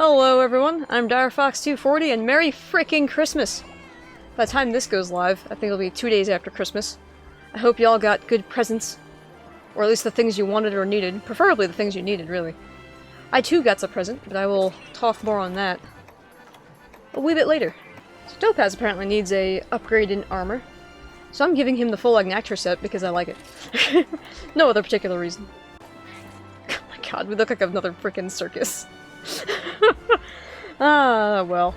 Hello everyone, I'm DireFox240 and Merry frickin' Christmas! By the time this goes live, I think it'll be 2 days after Christmas. I hope y'all got good presents. Or at least the things you wanted or needed. Preferably the things you needed, really. I too got a present, but I will talk more on that a wee bit later. So Topaz apparently needs a upgrade in armor. So I'm giving him the full Agnactor set because I like it. No other particular reason. Oh my god, we look like another frickin' circus. Well.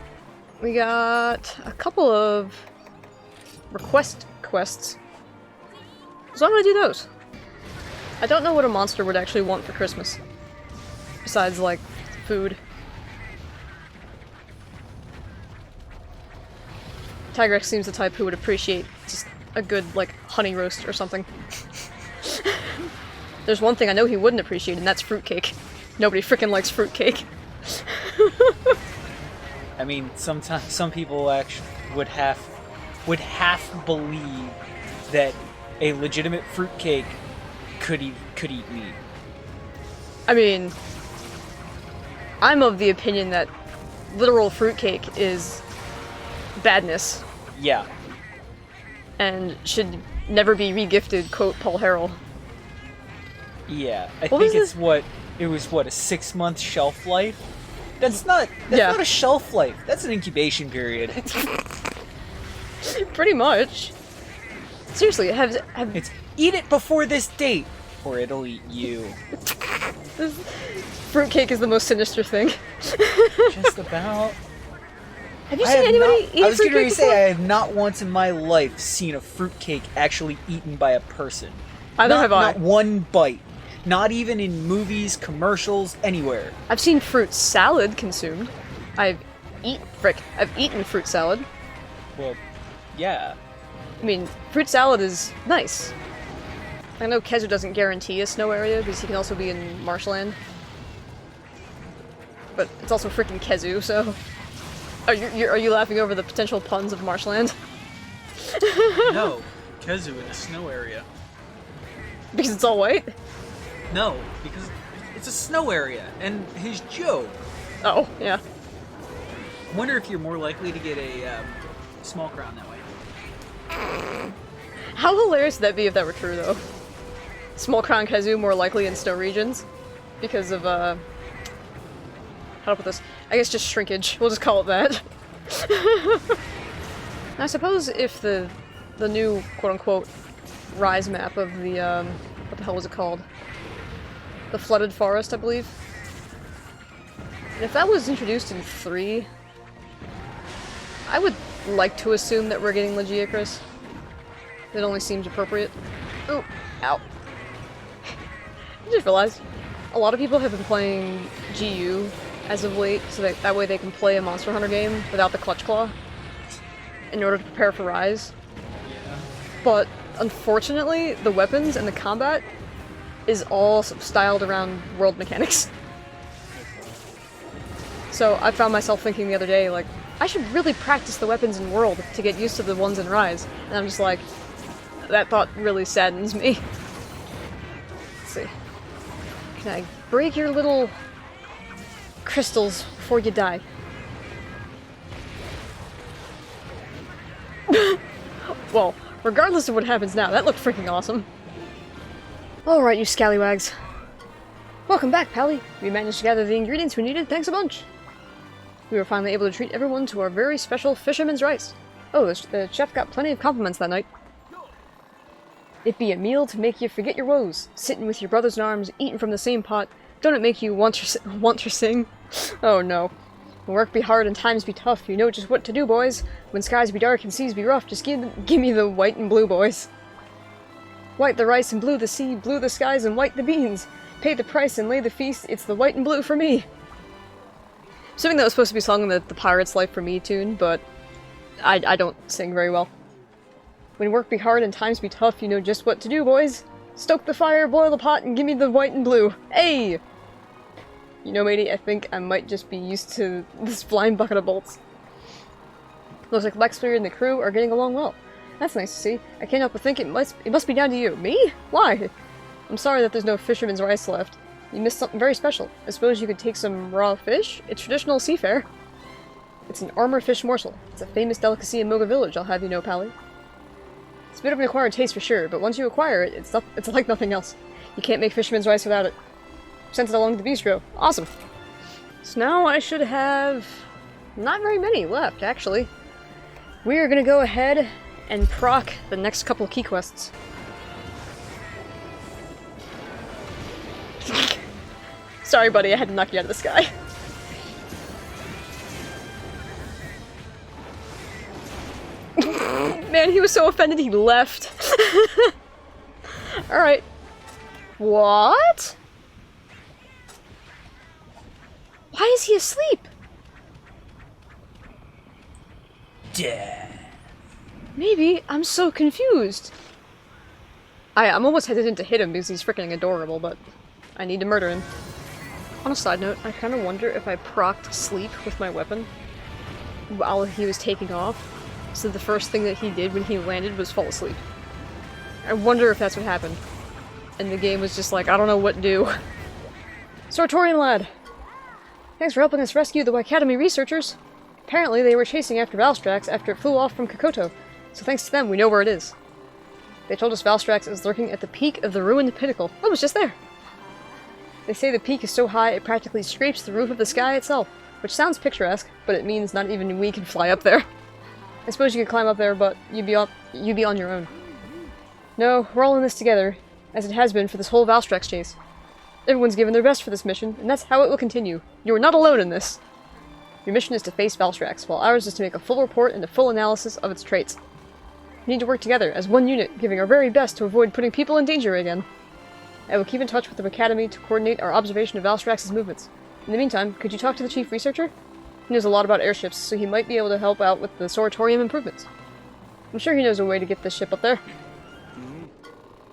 We got a couple of request quests. So I'm gonna do those. I don't know what a monster would actually want for Christmas. Besides, like, food. Tigrex seems the type who would appreciate just a good, like, honey roast or something. There's one thing I know he wouldn't appreciate, and that's fruitcake. Nobody frickin' likes fruitcake. I mean, sometimes some people actually would half believe that a legitimate fruitcake could eat meat. I mean, I'm of the opinion that literal fruitcake is badness. Yeah. And should never be regifted, quote Paul Harrell. Yeah, I think it was what, a 6-month shelf life? That's not a shelf life. That's an incubation period. Pretty much. Seriously, It's eat it before this date, or it'll eat you. Fruitcake is the most sinister thing. Just about. Have you seen anybody eat I was fruitcake going to say, before? I have not once in my life seen a fruitcake actually eaten by a person. Either have I. Not one bite. Not even in movies, commercials, anywhere. I've seen fruit salad consumed. I've eaten fruit salad. Well, yeah. I mean, fruit salad is nice. I know Khezu doesn't guarantee a snow area because he can also be in marshland. But it's also freaking Khezu, so... Are you laughing over the potential puns of marshland? No, Khezu in a snow area. Because it's all white? No, because it's a snow area, and his joke. Oh, yeah. I wonder if you're more likely to get a small crown that way. How hilarious would that be if that were true, though? Small crown Khezu more likely in snow regions? Because of, how to put this? I guess just shrinkage. We'll just call it that. I suppose if the new, quote-unquote, Rise map of the, what the hell was it called? The Flooded Forest, I believe. And if that was introduced in 3, I would like to assume that we're getting Lagiacrus. It only seems appropriate. Oh, ow. I just realized a lot of people have been playing GU as of late, so that way they can play a Monster Hunter game without the Clutch Claw in order to prepare for Rise. Yeah. But unfortunately, the weapons and the combat is all styled around world mechanics. So I found myself thinking the other day, like, I should really practice the weapons in World to get used to the ones in Rise. And I'm just like, that thought really saddens me. Let's see. Can I break your little crystals before you die? Well, regardless of what happens now, that looked freaking awesome. Alright, you scallywags. Welcome back, Pally. We managed to gather the ingredients we needed, thanks a bunch. We were finally able to treat everyone to our very special fisherman's rice. Oh, the chef got plenty of compliments that night. It be a meal to make you forget your woes. Sitting with your brothers in arms, eating from the same pot. Don't it make you want to sing? Oh no. When work be hard and times be tough, you know just what to do, boys. When skies be dark and seas be rough, just give me the white and blue, boys. White the rice and blue the sea, blue the skies and white the beans. Pay the price and lay the feast, it's the white and blue for me. Assuming that was supposed to be sung in the Pirate's Life for Me tune, but I don't sing very well. When work be hard and times be tough, you know just what to do, boys. Stoke the fire, boil the pot, and give me the white and blue. Hey! You know, matey, I think I might just be used to this flying bucket of bolts. Looks like Lexler and the crew are getting along well. That's nice to see. I can't help but think it must be down to you. Me? Why? I'm sorry that there's no fisherman's rice left. You missed something very special. I suppose you could take some raw fish? It's traditional seafare. It's an armor fish morsel. It's a famous delicacy in Moga Village, I'll have you know, Pally. It's a bit of an acquired taste for sure, but once you acquire it, it's like nothing else. You can't make fisherman's rice without it. Sent it along to the bistro. Awesome. So now I should have not very many left, actually. We are gonna go ahead and proc the next couple of key quests. Sorry, buddy, I had to knock you out of the sky. Man, he was so offended he left. Alright. What? Why is he asleep? Death. Maybe I'm so confused. I'm almost hesitant to hit him because he's freaking adorable, but I need to murder him. On a side note, I kind of wonder if I procced sleep with my weapon while he was taking off, so the first thing that he did when he landed was fall asleep. I wonder if that's what happened. And the game was just like, I don't know what to do. Sortorian lad! Thanks for helping us rescue the Academy researchers. Apparently they were chasing after Valstrax after it flew off from Kokoto, so thanks to them we know where it is. They told us Valstrax is lurking at the peak of the ruined pinnacle. I was just there! They say the peak is so high it practically scrapes the roof of the sky itself, which sounds picturesque, but it means not even we can fly up there. I suppose you could climb up there, but you'd be on your own. No, we're all in this together, as it has been for this whole Valstrax chase. Everyone's given their best for this mission, and that's how it will continue. You are not alone in this. Your mission is to face Valstrax, while ours is to make a full report and a full analysis of its traits. We need to work together as one unit, giving our very best to avoid putting people in danger again. I will keep in touch with the Academy to coordinate our observation of Valstrax's movements. In the meantime, could you talk to the chief researcher? He knows a lot about airships, so he might be able to help out with the Soratorium improvements. I'm sure he knows a way to get this ship up there.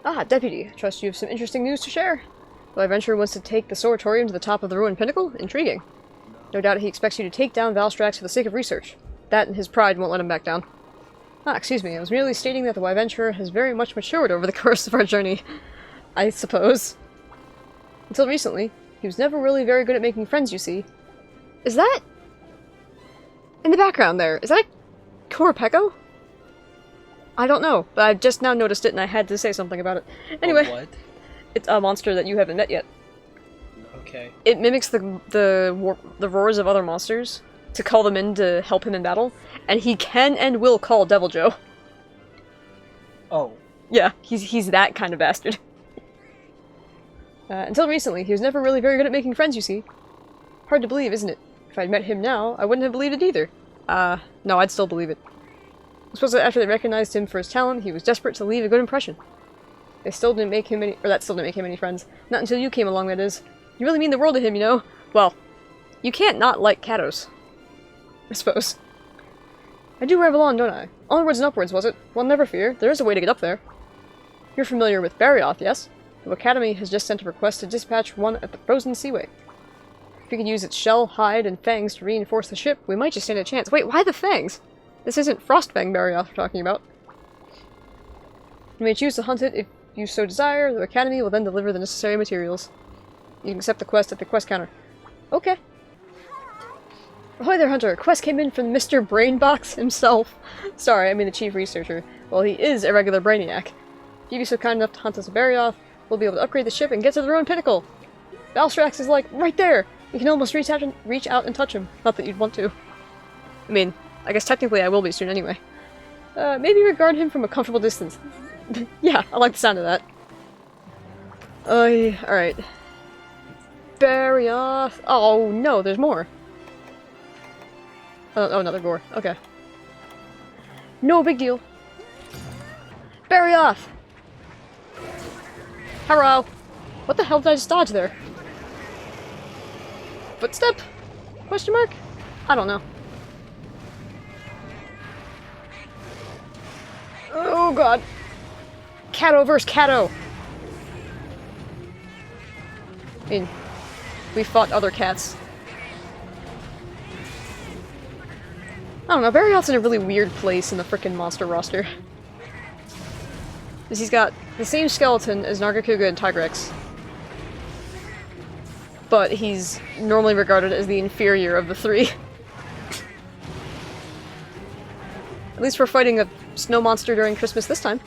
Ah, Deputy, I trust you have some interesting news to share. The adventurer wants to take the Soratorium to the top of the ruined pinnacle? Intriguing. No doubt he expects you to take down Valstrax for the sake of research. That and his pride won't let him back down. Ah, excuse me, I was merely stating that the adventurer has very much matured over the course of our journey. I suppose. Until recently, he was never really very good at making friends, you see. Is that... in the background there, is that a Korapeko? I don't know, but I just now noticed it and I had to say something about it. Anyway, What? it's a monster that you haven't met yet. Okay. It mimics the roars of other monsters to call them in to help him in battle, and he can and will call Devil Joe. Oh. Yeah, he's that kind of bastard. Until recently, he was never really very good at making friends, you see. Hard to believe, isn't it? If I'd met him now, I wouldn't have believed it either. No, I'd still believe it. I suppose that after they recognized him for his talent, he was desperate to leave a good impression. That still didn't make him any friends. Not until you came along, that is. You really mean the world to him, you know? Well, you can't not like Katos. I suppose. I do revel on, don't I? Onwards and upwards, was it? Well, never fear. There is a way to get up there. You're familiar with Barioth, yes? The Academy has just sent a request to dispatch one at the frozen seaway. If we could use its shell, hide, and fangs to reinforce the ship, we might just stand a chance. Wait, why the fangs? This isn't Frostfang Barioth we're talking about. You may choose to hunt it if you so desire. The Academy will then deliver the necessary materials. You can accept the quest at the quest counter. Okay. Ahoy there, Hunter! A quest came in from Mr. Brainbox himself. Sorry, I mean the chief researcher. Well, he is a regular brainiac. If you'd be so kind enough to hunt us a Barioth, we'll be able to upgrade the ship and get to the ruined pinnacle. Valstrax is like right there. You can almost reach out and touch him. Not that you'd want to. I mean, I guess technically I will be soon anyway. Maybe regard him from a comfortable distance. Yeah, I like the sound of that. Alright. Barioth. Oh no, there's more. Oh, another gore. Okay. No big deal. Barioth! Hello! What the hell did I just dodge there? Footstep? Question mark? I don't know. Oh god. Kato versus Kato! I mean, we fought other cats. I don't know, Barioth's in a really weird place in the frickin' monster roster. Because he's got the same skeleton as Nargacuga and Tigrex. but he's normally regarded as the inferior of the three. At least we're fighting a snow monster during Christmas this time.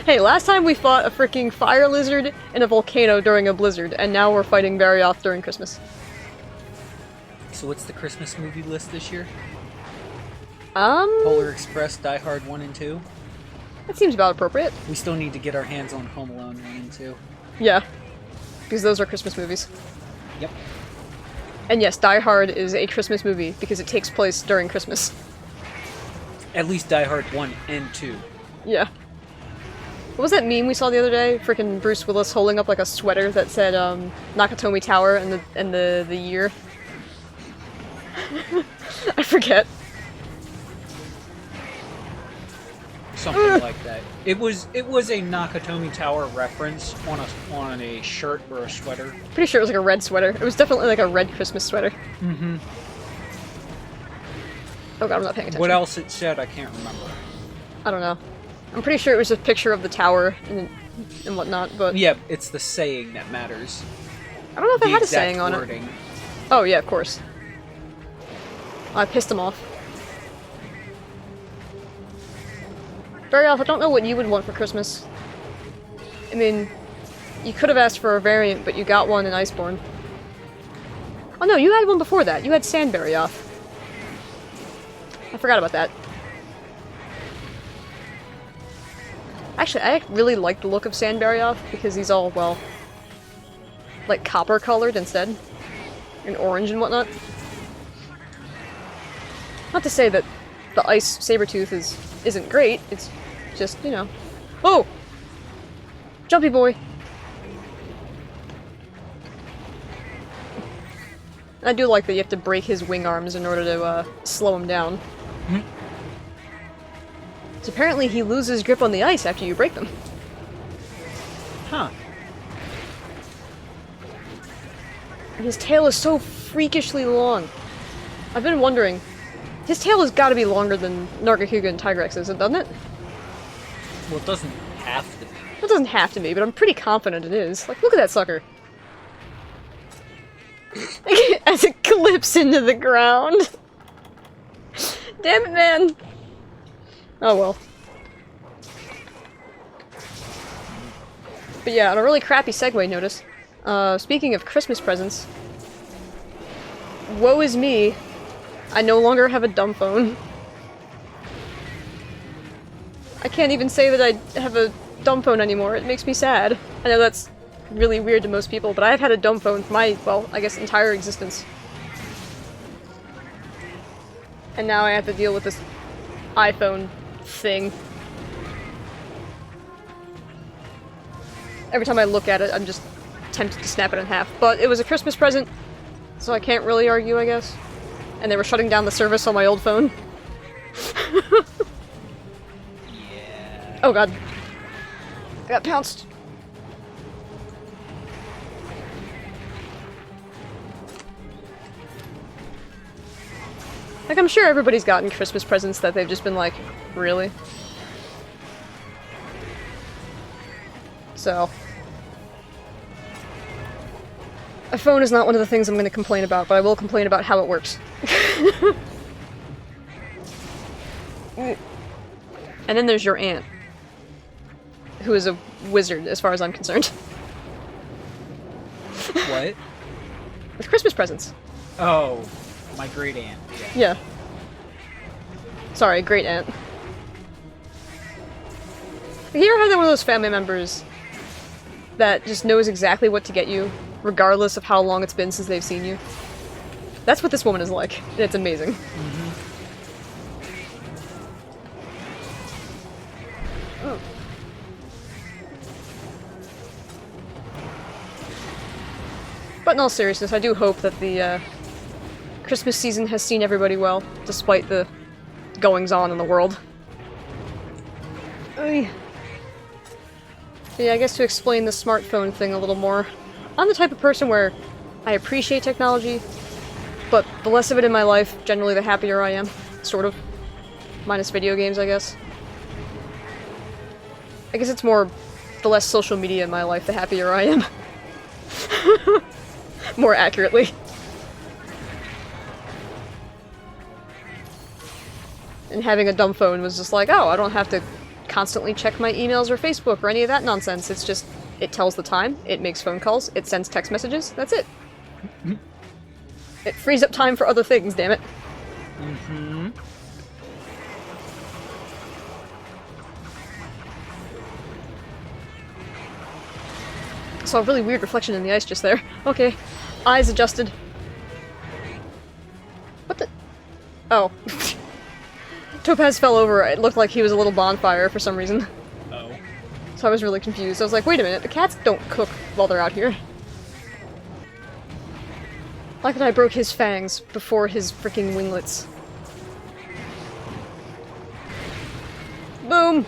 Hey, last time we fought a freaking fire lizard in a volcano during a blizzard, and now we're fighting Barioth during Christmas. So what's the Christmas movie list this year? Polar Polar Express, Die Hard 1 and 2. That seems about appropriate. We still need to get our hands on Home Alone 1 and 2. Yeah. Because those are Christmas movies. Yep. And yes, Die Hard is a Christmas movie because it takes place during Christmas. At least Die Hard 1 and 2. Yeah. What was that meme we saw the other day? Frickin' Bruce Willis holding up like a sweater that said Nakatomi Tower and the year. I forget. Something like that. It was a Nakatomi Tower reference on a shirt or a sweater. Pretty sure it was like a red sweater. It was definitely like a red Christmas sweater. Mm-hmm. Oh god, I'm not paying attention. What else it said, I can't remember. I don't know. I'm pretty sure it was a picture of the tower and whatnot, but... Yeah, it's the saying that matters. I don't know if I had a exact saying on wording. it. Oh yeah, of course. I pissed him off. Barioth, I don't know what you would want for Christmas. I mean, you could have asked for a variant, but you got one in Iceborne. Oh no, you had one before that. You had Sand Barioth. I forgot about that. Actually, I really like the look of Sand Barioth because he's all, well, like copper colored instead. And orange and whatnot. Not to say that the Ice Sabertooth isn't great, it's just, you know. Oh! Jumpy boy! I do like that you have to break his wing arms in order to slow him down. Mm-hmm. So apparently he loses grip on the ice after you break them. Huh. And his tail is so freakishly long. I've been wondering, his tail has got to be longer than Nargacuga and Tigrex's, doesn't it? Well, it doesn't have to be. It doesn't have to be, but I'm pretty confident it is. Like, look at that sucker. As it clips into the ground. Damn it, man. Oh well. But yeah, on a really crappy segue notice, speaking of Christmas presents, woe is me, I no longer have a dumb phone. I can't even say that I have a dumb phone anymore, it makes me sad. I know that's really weird to most people, but I've had a dumb phone for my, well, I guess entire existence. And now I have to deal with this iPhone thing. Every time I look at it, I'm just tempted to snap it in half. But it was a Christmas present, so I can't really argue, I guess. And they were shutting down the service on my old phone. Yeah. Oh god. I got pounced. Like, I'm sure everybody's gotten Christmas presents that they've just been like, really? So. A phone is not one of the things I'm going to complain about, but I will complain about how it works. And then there's your aunt, who is a wizard as far as I'm concerned. What? With Christmas presents. Oh, my great aunt. Yeah. Sorry, great aunt. Have you ever had one of those family members that just knows exactly what to get you, regardless of how long it's been since they've seen you? That's what this woman is like, and it's amazing. Mm-hmm. Oh. But in all seriousness, I do hope that the Christmas season has seen everybody well, despite the goings-on in the world. Oy. Yeah, I guess to explain the smartphone thing a little more, I'm the type of person where I appreciate technology, but the less of it in my life, generally the happier I am. Sort of. Minus video games, I guess. I guess it's more the less social media in my life, the happier I am. More accurately. And having a dumb phone was just like, oh, I don't have to constantly check my emails or Facebook or any of that nonsense. It's just, it tells the time, it makes phone calls, it sends text messages, that's it. It frees up time for other things, damn it. Mm-hmm. Saw a really weird reflection in the ice just there. Okay. Eyes adjusted. What the? Oh. Topaz fell over. It looked like he was a little bonfire for some reason. Oh. So I was really confused. I was like, wait a minute, the cats don't cook while they're out here. Like that I broke his fangs before his freaking winglets. Boom!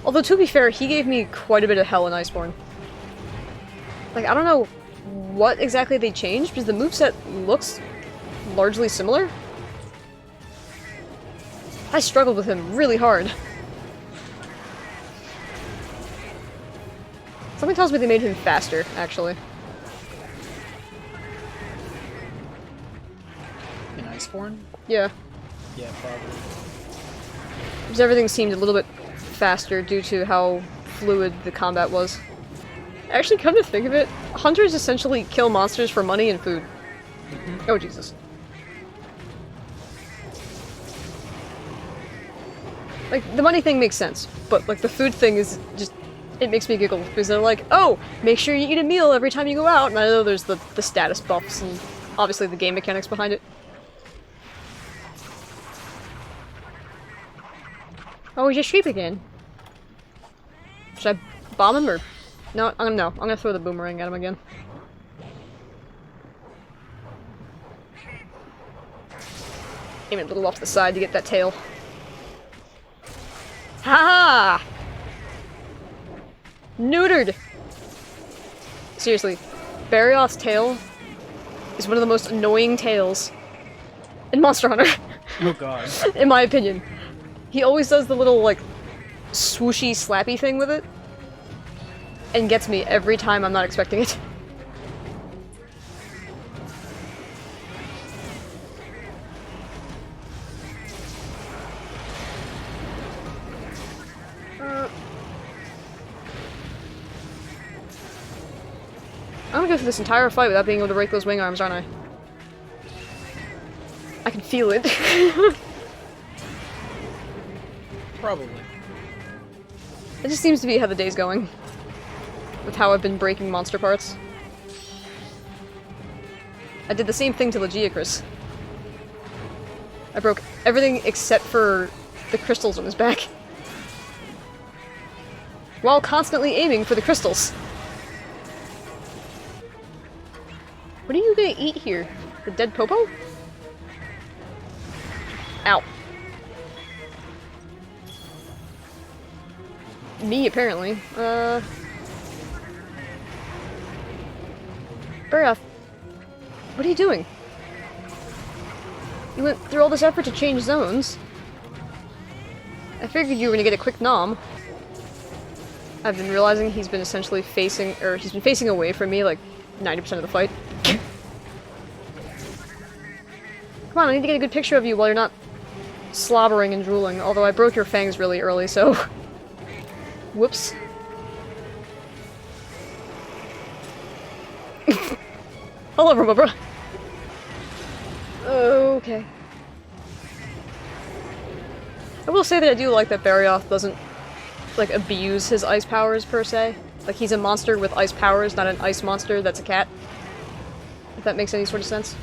Although, to be fair, he gave me quite a bit of hell in Iceborne. Like, I don't know what exactly they changed, because the moveset looks largely similar. I struggled with him really hard. Something tells me they made him faster, actually. In Iceborne? Yeah. Yeah, probably. Because everything seemed a little bit faster due to how fluid the combat was. Actually, come to think of it, hunters essentially kill monsters for money and food. Mm-hmm. Oh, Jesus. Like, the money thing makes sense, but, like, the food thing is just... It makes me giggle, because they're like, oh, make sure you eat a meal every time you go out, and I know there's the status buffs and obviously the game mechanics behind it. Oh, he's just sheep again. Should I bomb him, or... No, I'm gonna throw the boomerang at him again. Aim it a little off to the side to get that tail. Ha ha! Neutered! Seriously, Barioth's tail is one of the most annoying tails in Monster Hunter. Oh god. In my opinion. He always does the little, like, swooshy, slappy thing with it. And gets me every time I'm not expecting it. I'm gonna go through this entire fight without being able to break those wing arms, aren't I? I can feel it. Probably. It just seems to be how the day's going. With how I've been breaking monster parts. I did the same thing to Lagiacrus. I broke everything except for the crystals on his back. While constantly aiming for the crystals. What are you gonna eat here? The dead popo? Ow. Me, apparently. Barioth, what are you doing? You went through all this effort to change zones. I figured you were gonna get a quick nom. I've been realizing he's been essentially facing, or he's been facing away from me like 90% of the fight. Come on, I need to get a good picture of you while you're not slobbering and drooling, although I broke your fangs really early, so... Whoops. Hello, Robobra. Okay. I will say that I do like that Barioth doesn't, like, abuse his ice powers, per se. Like, he's a monster with ice powers, not an ice monster that's a cat. If that makes any sort of sense.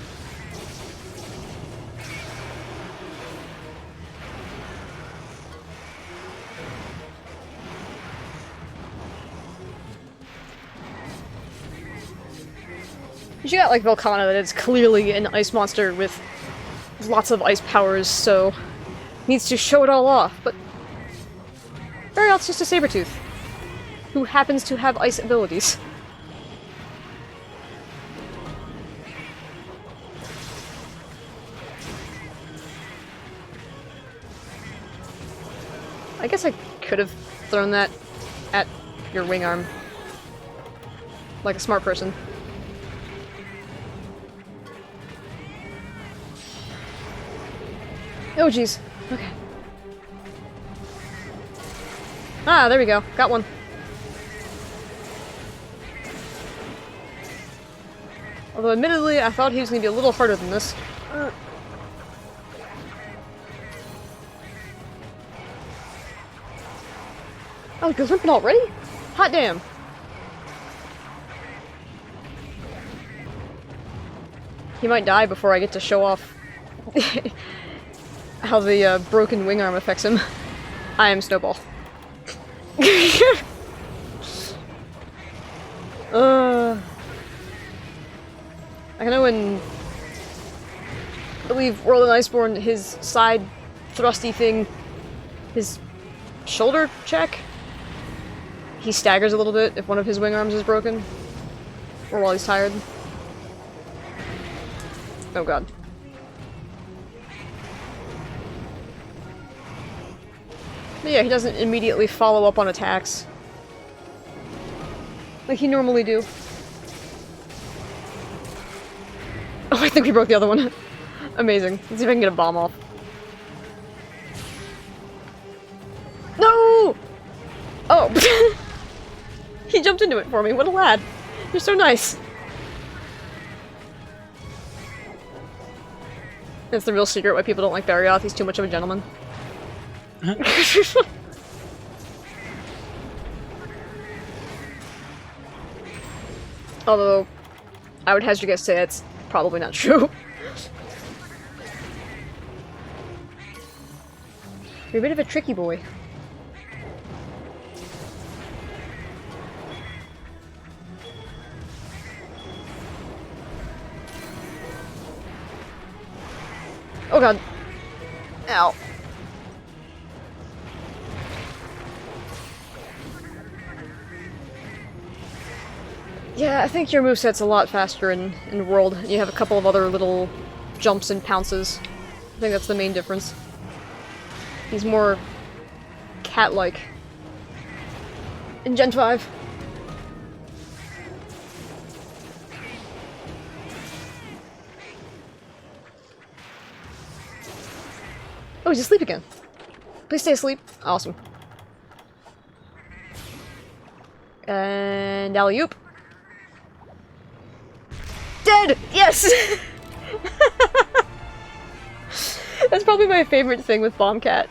You got, like, Volcana that is clearly an ice monster with lots of ice powers, so needs to show it all off, but Barioth's just a Sabretooth, who happens to have ice abilities. I guess I could have thrown that at your wing arm. Like a smart person. Oh jeez. Okay. Ah, there we go. Got one. Although admittedly, I thought he was going to be a little harder than this. Oh, it goes limping already? Hot damn. He might die before I get to show off how the broken wing arm affects him. I am Snowball. I know in, I believe, World and Iceborne, his side thrusty thing, his shoulder check, he staggers a little bit if one of his wing arms is broken. Or while he's tired. Oh god. But yeah, he doesn't immediately follow up on attacks. Like he normally do. Oh, I think we broke the other one. Amazing. Let's see if I can get a bomb off. No! Oh! He jumped into it for me. What a lad. You're so nice. That's the real secret why people don't like Barioth. He's too much of a gentleman. Although, I would hazard to guess say it's probably not true. You're a bit of a tricky boy. Oh god. Ow. Yeah, I think your moveset's a lot faster in World. You have a couple of other little jumps and pounces. I think that's the main difference. He's more cat-like. In Gen 5. Oh, he's asleep again. Please stay asleep. Awesome. And alley-oop. Dead! Yes! That's probably my favorite thing with Bombcat.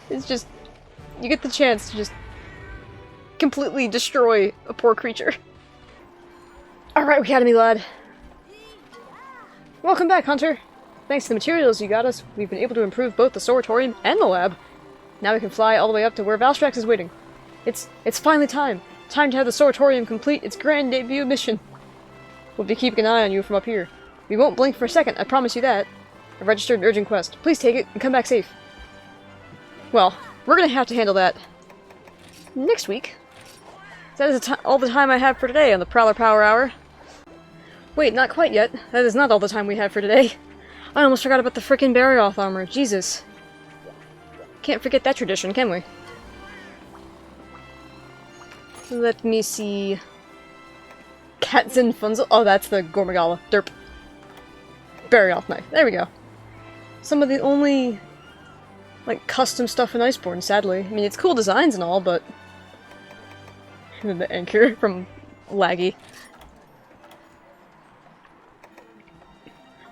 It's just, you get the chance to just completely destroy a poor creature. Alright, Academy lad. Welcome back, Hunter. Thanks to the materials you got us, we've been able to improve both the Soratorium and the lab. Now we can fly all the way up to where Valstrax is waiting. It's finally time. Time to have the Soratorium complete its grand debut mission. We'll be keeping an eye on you from up here. We won't blink for a second, I promise you that. I've registered an urgent quest. Please take it and come back safe. Well, we're gonna have to handle that next week. That is all the time I have for today on the Prowler Power Hour. Wait, not quite yet. That is not all the time we have for today. I almost forgot about the frickin' Barioth armor. Jesus. Can't forget that tradition, can we? Let me see... Katzen Funzel. Oh, that's the Gormagala. Derp. Barioth knife. There we go. Some of the only, like, custom stuff in Iceborne, sadly. I mean, it's cool designs and all, but... And then the anchor from Laggy.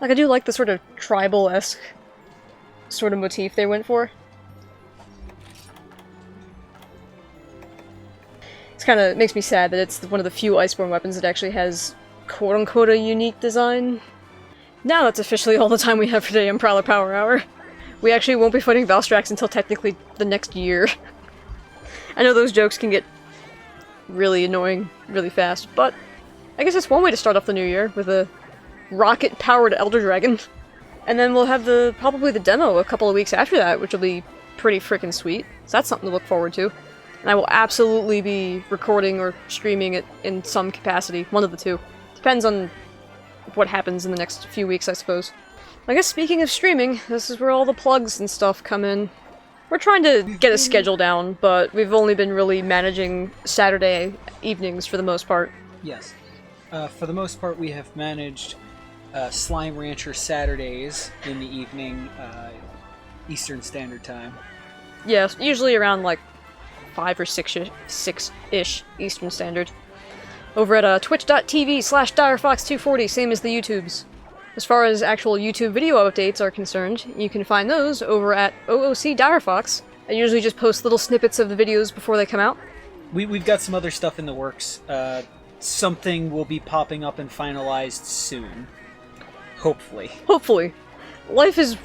Like, I do like the sort of tribal-esque sort of motif they went for. It's kind of makes me sad that it's one of the few Iceborne weapons that actually has quote-unquote a unique design. Now that's officially all the time we have for today on Prowler Power Hour. We actually won't be fighting Valstrax until technically the next year. I know those jokes can get really annoying really fast, but I guess it's one way to start off the new year, with a rocket-powered Elder Dragon. And then we'll have probably the demo a couple of weeks after that, which will be pretty frickin' sweet. So that's something to look forward to. And I will absolutely be recording or streaming it in some capacity. One of the two. Depends on what happens in the next few weeks, I suppose. I guess speaking of streaming, this is where all the plugs and stuff come in. We're trying to get a schedule down, but we've only been really managing Saturday evenings for the most part. Yes. For the most part, we have managed Slime Rancher Saturdays in the evening, Eastern Standard Time. Yeah, usually around like 5 or 6-ish Eastern Standard. Over at twitch.tv/DireFox240, same as the YouTubes. As far as actual YouTube video updates are concerned, you can find those over at OOC Direfox. I usually just post little snippets of the videos before they come out. We've got some other stuff in the works. Something will be popping up and finalized soon. Hopefully. Hopefully. Life is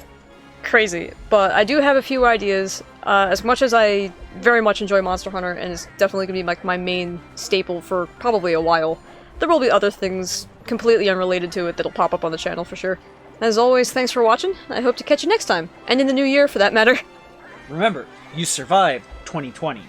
crazy, but I do have a few ideas. As much as I very much enjoy Monster Hunter, and it's definitely going to be like my main staple for probably a while, there will be other things completely unrelated to it that'll pop up on the channel for sure. As always, thanks for watching. I hope to catch you next time, and in the new year for that matter. Remember, you survived 2020.